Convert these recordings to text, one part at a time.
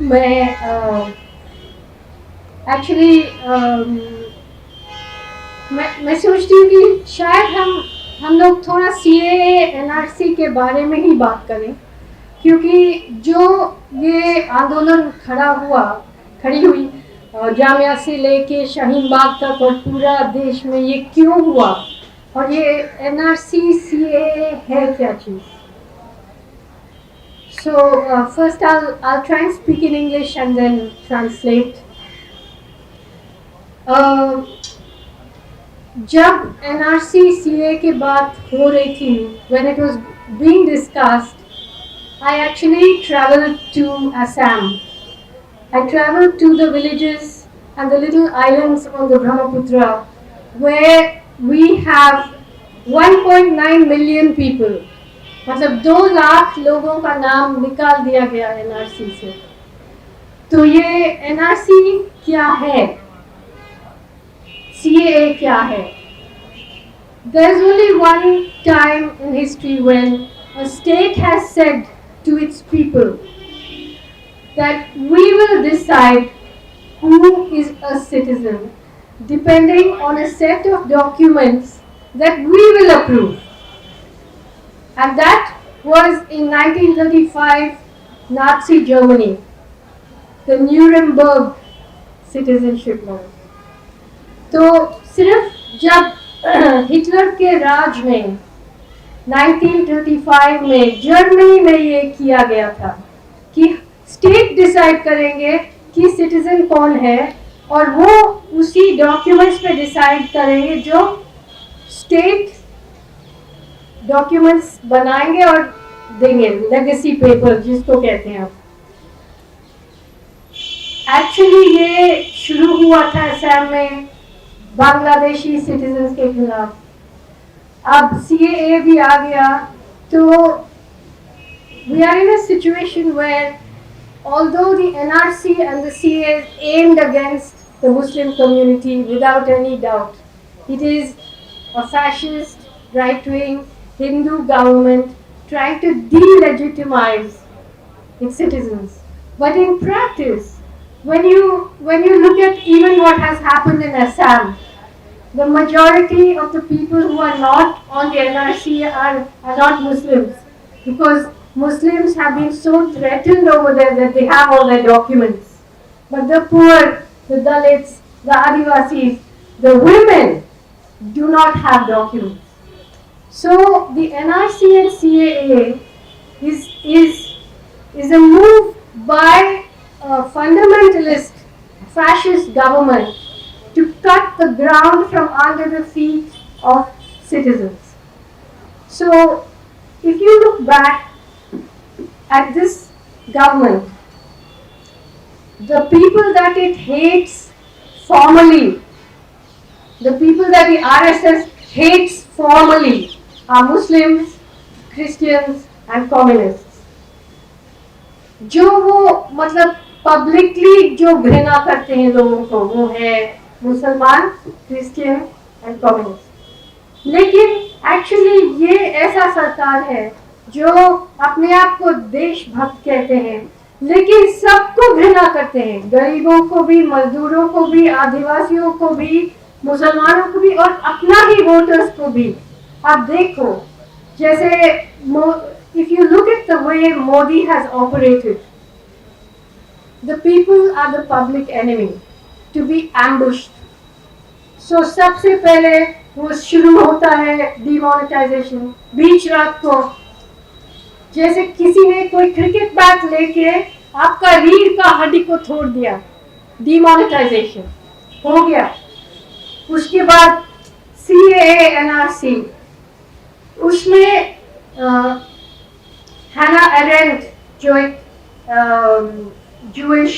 मैं एक्चुअली मैं सोचती हूँ कि शायद हम लोग थोड़ा सीएए एनआरसी के बारे में ही बात करें, क्योंकि जो ये आंदोलन खड़ी हुई जामिया से लेके शाहीन बाग तक और पूरा देश में ये क्यों हुआ, और ये एनआरसी सीएए है क्या चीज़। So first I'll try and speak in English and then translate. जब एनआरसी सीए की बात हो रही थी, when it was being discussed, I actually traveled to Assam. I traveled to the villages and the little islands on the Brahmaputra where we have 1.9 million people. मतलब 2 लाख लोगों का नाम निकाल दिया गया एनआरसी से। तो ये एनआरसी क्या है, सीएए क्या है? There's only one time in history when a state has said to its people that we will decide who is a citizen depending on a set of documents that we will approve. And that was in 1935 Nazi Germany, the Nuremberg citizenship law. तो सिर्फ जब Hitler के राज में 1935 में Germany में ये किया गया था कि स्टेट डिसाइड करेंगे कि सिटीजन कौन है, और वो उसी डॉक्यूमेंट्स पे डिसाइड करेंगे जो स्टेट डॉक्यूमेंट्स बनाएंगे और देंगे, लेगेसी पेपर जिसको कहते हैं। एक्चुअली ये शुरू हुआ था असम में बांग्लादेशी सिटीजन्स के खिलाफ। अब सीएए भी आ गया, तो we are in a situation where although the NRC and the CA is aimed against the Muslim community without any doubt, it is a fascist, right-wing Hindu government trying to delegitimize its citizens. But in practice, when you look at even what has happened in Assam, the majority of the people who are not on the NRC are not Muslims, because Muslims have been so threatened over there that they have all their documents. But the poor, the Dalits, the Adivasis, the women do not have documents. So the NRC and CAA is a move by a fundamentalist fascist government to cut the ground from under the feet of citizens. So if you look back at this government, the people that it hates formally, the people that the RSS hates formally are Muslims, Christians and communists. जो वो मतलब publicly जो घृणा करते हैं लोगों को, वो है मुसलमान, क्रिश्चियन एंड कम्युनिस्ट। लेकिन एक्चुअली ये ऐसा सरकार है जो अपने आप को देशभक्त कहते हैं, लेकिन सबको घृणा करते हैं, गरीबों को भी, मजदूरों को भी, आदिवासियों को भी, मुसलमानों को भी और अपना ही वोटर्स को भी। आप देखो जैसे if you look at the way Modi has operated, the people are the public enemy to be ambushed. So सबसे पहले वो शुरू होता है डिमोनेटाइजेशन, बीच रात को जैसे किसी ने कोई क्रिकेट बैट लेके आपका रीढ़ का हड्डी को तोड़ दिया, डिमोनेटाइजेशन हो गया। उसके बाद CAA NRC, उसमें हैना एरेंट जो एक Jewish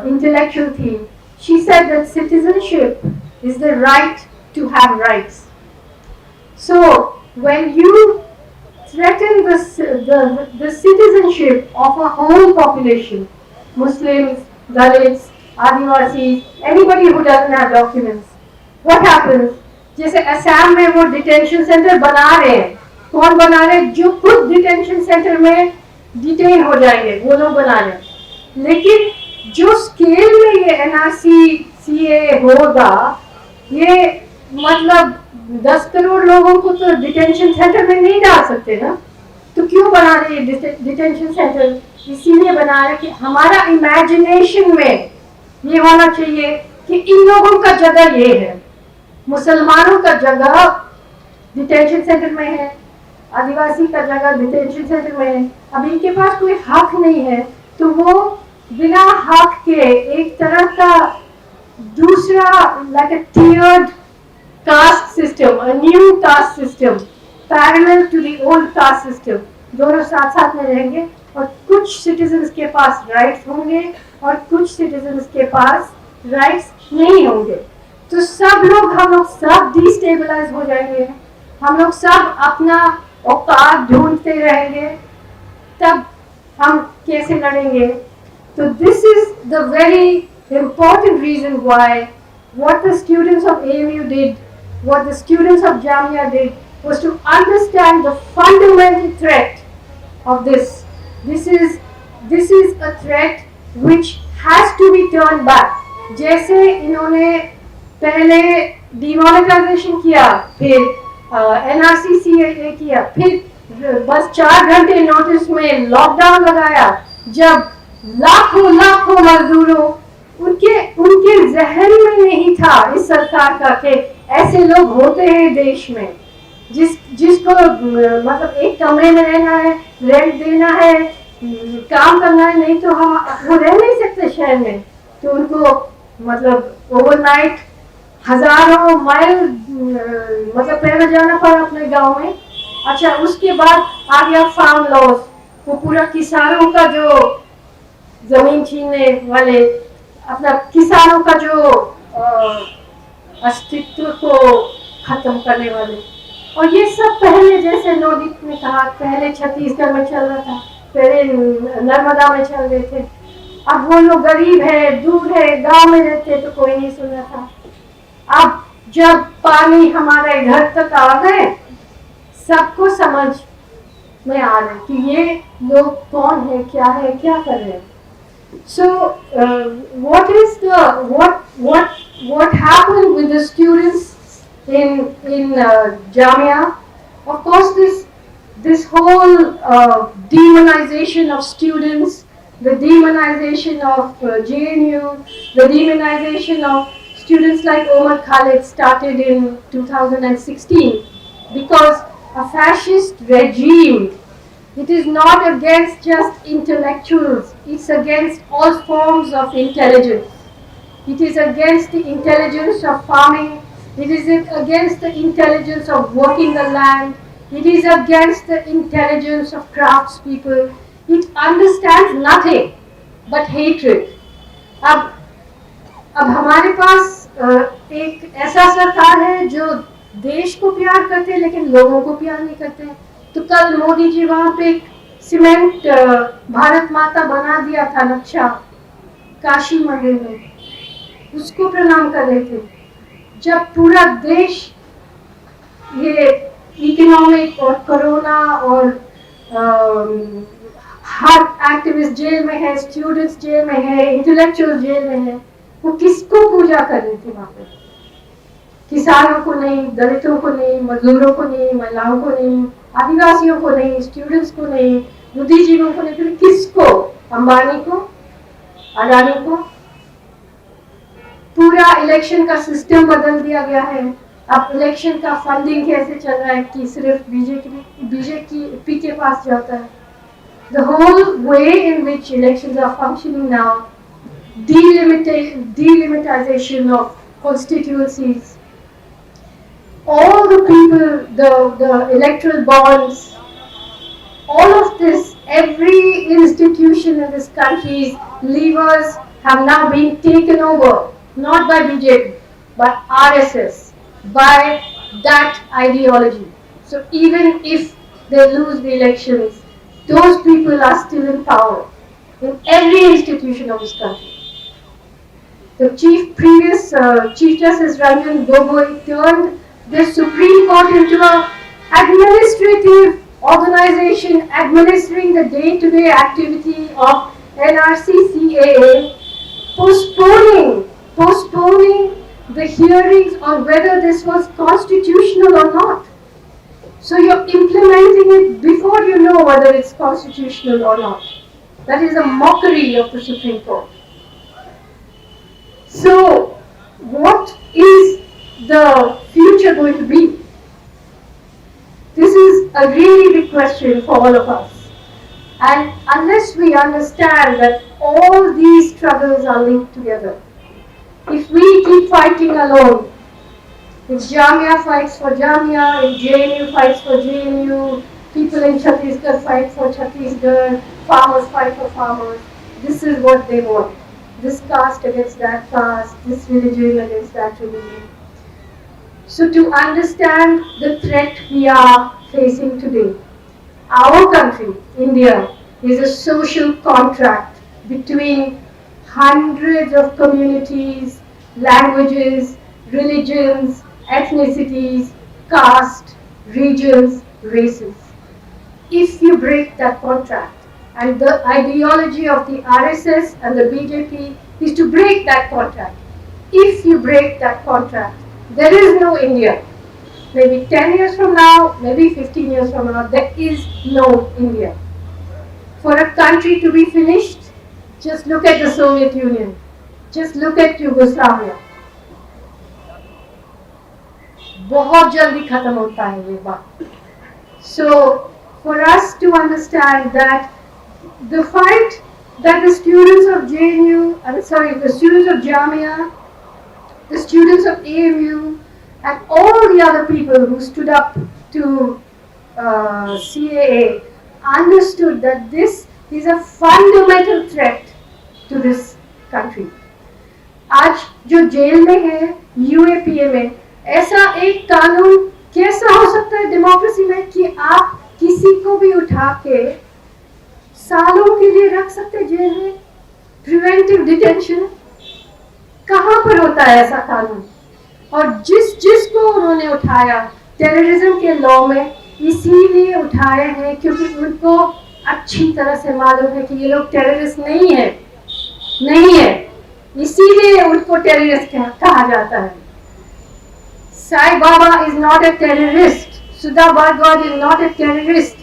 intellectual थी, she said that citizenship is the right to have rights. So when you threaten the citizenship of a whole population, Muslims, Dalits, Adivasis, anybody who doesn't have documents, what happens? जैसे असम में वो detention centre बना रहे हैं, कौन बना रहे हैं? जो खुद डिटेंशन सेंटर में डिटेन हो जाएंगे वो लोग बना रहे हैं। लेकिन जो स्केल में ये एनआरसी सीए होगा, ये मतलब 10 करोड़ लोगों को तो डिटेंशन सेंटर में नहीं डाल सकते ना। तो क्यों बना रहे डिटेंशन सेंटर? इसीलिए बना रहे कि हमारा इमेजिनेशन में ये होना चाहिए कि इन लोगों का जगह ये है, मुसलमानों का जगह डिटेंशन सेंटर में है, आदिवासी का जगह डिटेंशन सेंटर में है। अब इनके पास कोई हक नहीं है, तो वो बिना हक के एक तरह का दूसरा like a tiered caste system, a new caste system parallel to the old caste system, दोनों साथ साथ में रहेंगे और कुछ सिटीजन्स के पास राइट्स होंगे और कुछ सिटीजन्स के पास राइट्स नहीं होंगे। तो सब लोग, हम लोग सब डिस्टेबलाइज हो जाएंगे, हम लोग सब अपना औकात ढूंढते रहेंगे, तब हम कैसे लड़ेंगे? तो this is the very important reason why what the students of AMU did, what the students of Jamia did, was to understand the fundamental threat of this. This is a threat which has to be turned back. जैसे इन्होंने पहले demonetisation किया, फिर NRC CA किया, फिर बस 4 घंटे notice में लॉकडाउन लगाया, जब लाखों लाखों मजदूरों उनके जहन में नहीं था इस सरकार का कि ऐसे लोग होते हैं देश में, जिसको मतलब एक कमरे में रहना है, रेंट देना है, काम करना है, नहीं तो वो रह नहीं सकते शहर में। तो उनको मतलब ओवरनाइट हजारों माइल मतलब पैदल जाना पड़ा अपने गांव में। अच्छा, उसके बाद आ गया फार्म लॉस, वो पूरा किसानों का जो जमीन छीनने वाले, अपना किसानों का जो अस्तित्व को खत्म करने वाले। और ये सब पहले, जैसे नवदीप ने कहा, पहले छत्तीसगढ़ में चल रहा था, पहले नर्मदा में चल रहे थे। अब वो लोग गरीब है, दूर है, गांव में रहते तो कोई नहीं सुन रहा था। अब जब पानी हमारे घर तक आ गए, सबको समझ में आ रहा है कि ये लोग कौन है, क्या कर रहे हैं। So what happened with the students in Jamia? Of course, this whole demonization of students, the demonization of JNU, the demonization of students like Omar Khalid started in 2016 because a fascist regime. It is not against just intellectuals, it's against all forms of intelligence. It is against the intelligence of farming, it is against the intelligence of working the land, it is against the intelligence of craftspeople. It understands nothing but hatred. अब हमारे पास एक ऐसा सरकार है जो देश को प्यार करते हैं लेकिन लोगों को प्यार नहीं करते। तो कल मोदी जी वहां पे सीमेंट भारत माता बना दिया था नक्शा काशी मंदिर में, उसको प्रणाम कर रहे थे। जब पूरा देश ये इकोनॉमिक और कोरोना और हर एक्टिविस्ट जेल में है, स्टूडेंट्स जेल में है, इंटेलेक्चुअल जेल में है, वो किसको पूजा कर रहे थे वहां पे? किसानों को नहीं, दलितों को नहीं, मजदूरों को नहीं, महिलाओं को नहीं, आदिवासियों को नहीं, स्टूडेंट्स को नहीं, बुद्धिजीवियों को नहीं, फिर किसको? अंबानी को, अडानी को। पूरा इलेक्शन का सिस्टम बदल दिया गया है। अब इलेक्शन का फंडिंग कैसे चल रहा है कि सिर्फ बीजेपी के पास जाता है। The whole way in which elections are functioning now, delimitation of constituencies, all the people, the electoral bonds, all of this, every institution in this country's levers have now been taken over, not by BJP, by RSS, by that ideology. So even if they lose the elections, those people are still in power in every institution of this country. The previous Chief Justice Ranjan Gogoi turned the Supreme Court into an administrative organization administering the day-to-day activity of NRC-CAA postponing the hearings on whether this was constitutional or not. So you're implementing it before you know whether it's constitutional or not. That is a mockery of the Supreme Court. So what is the future going to be? This is a really big question for all of us. And unless we understand that all these struggles are linked together, if we keep fighting alone, if Jamia fights for Jamia, if JNU fights for JNU, people in Chhattisgarh fight for Chhattisgarh, farmers fight for farmers, this is what they want. This caste against that caste, this religion against that religion. So to understand the threat we are facing today, our country, India, is a social contract between hundreds of communities, languages, religions, ethnicities, caste, regions, races. If you break that contract, and the ideology of the RSS and the BJP is to break that contract. If you break that contract, there is no India. Maybe 10 years from now, maybe 15 years from now, there is no India. For a country to be finished, just look at the Soviet Union. Just look at Yugoslavia. बहुत जल्दी खत्म होता है ये बात. So, for us to understand that the fight that the students of JNU, the students of Jamia, the students of AMU, and all the other people who stood up to CAA understood that this is a fundamental threat to this country. आज जो jail में है UAPA में, ऐसा एक कानून कैसा हो सकता है डेमोक्रेसी में कि आप किसी को भी उठा के सालों के लिए रख सकते जेल में? प्रिवेंटिव डिटेंशन कहाँ पर होता है ऐसा कानून? और जिसको उन्होंने उठाया टेररिज्म के लॉ में इसीलिए उठाए हैं क्योंकि उनको अच्छी तरह से मालूम है कि ये लोग टेररिस्ट नहीं है, इसीलिए उनको टेररिस्ट कहा जाता है. Sai Baba is not a terrorist. Sudha Bhargava is not a terrorist.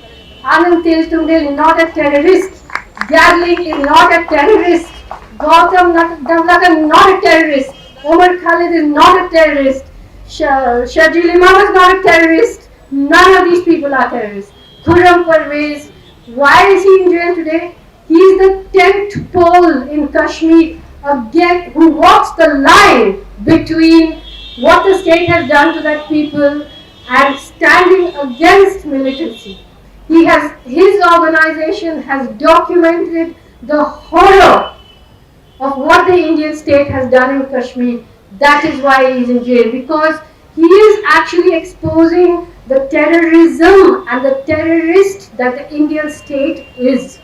Anand Tejtunde is not a terrorist. Garling is not a terrorist. Gautam Navlakar is not a terrorist. Omar Khalid is not a terrorist. Shajil Imam is not a terrorist. None of these people are terrorists. Khurram Parvez, why is he in jail today? He is the 10th pole in Kashmir again who walks the line between what the state has done to that people and standing against militancy. His organization has documented the horror of what the Indian state has done in Kashmir. That is why he is in jail, because he is actually exposing the terrorism and the terrorist that the Indian state is.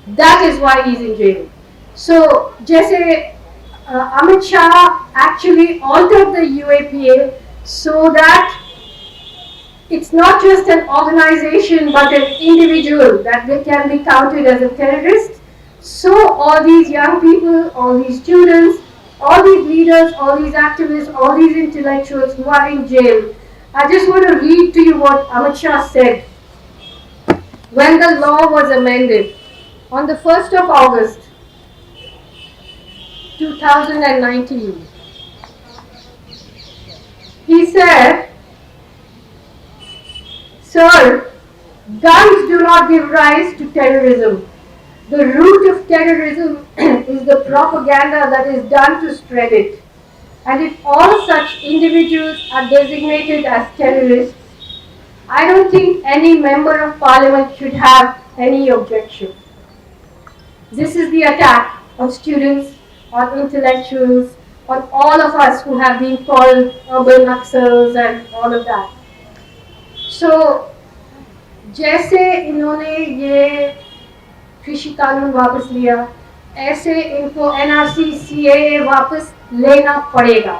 That is why he is in jail. So, जैसे Amit Shah actually altered the UAPA so that it's not just an organization but an individual that they can be counted as a terrorist. So all these young people, all these students, all these leaders, all these activists, all these intellectuals who are in jail, I just want to read to you what Amit Shah said when the law was amended on the 1st of August 2019. He said, "Sir, guns do not give rise to terrorism. The root of terrorism is the propaganda that is done to spread it. And if all such individuals are designated as terrorists, I don't think any member of parliament should have any objection." This is the attack on students, on intellectuals, on all of us who have been called urban Naxals and all of that. So, जैसे इन्होंने ये कृषि कानून वापस लिया, ऐसे इनको NRC CAA वापस लेना पड़ेगा.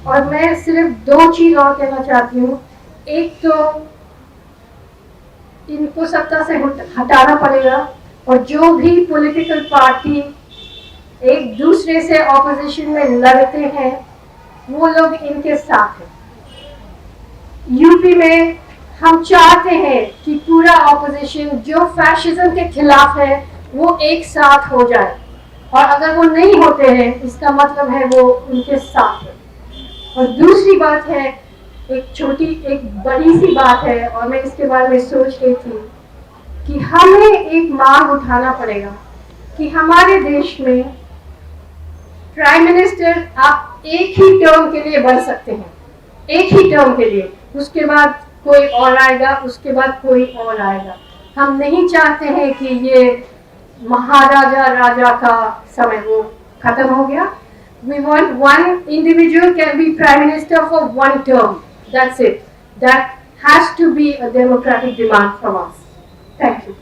और मैं सिर्फ 2 चीज और कहना चाहती हूँ. एक तो इनको सत्ता से हटाना पड़ेगा और जो भी पॉलिटिकल पार्टी एक दूसरे से ऑपोजिशन में लड़ते हैं वो लोग इनके साथ हैं। यूपी में हम चाहते हैं कि पूरा ऑपोजिशन जो फैशिज्म के खिलाफ है वो एक साथ हो जाए, और अगर वो नहीं होते हैं इसका मतलब है वो उनके साथ है। और दूसरी बात है, एक बड़ी सी बात है, और मैं इसके बारे में सोच रही थी कि हमें एक मांग उठाना पड़ेगा कि हमारे देश में प्राइम मिनिस्टर आप एक ही टर्म के लिए बन सकते हैं, एक ही टर्म के लिए, उसके बाद कोई और आएगा, उसके बाद कोई और आएगा। हम नहीं चाहते हैं कि ये महाराजा राजा का समय वो खत्म हो गया। We want one individual can be prime minister for one term. That's it. That has to be a democratic demand from us. Thank you.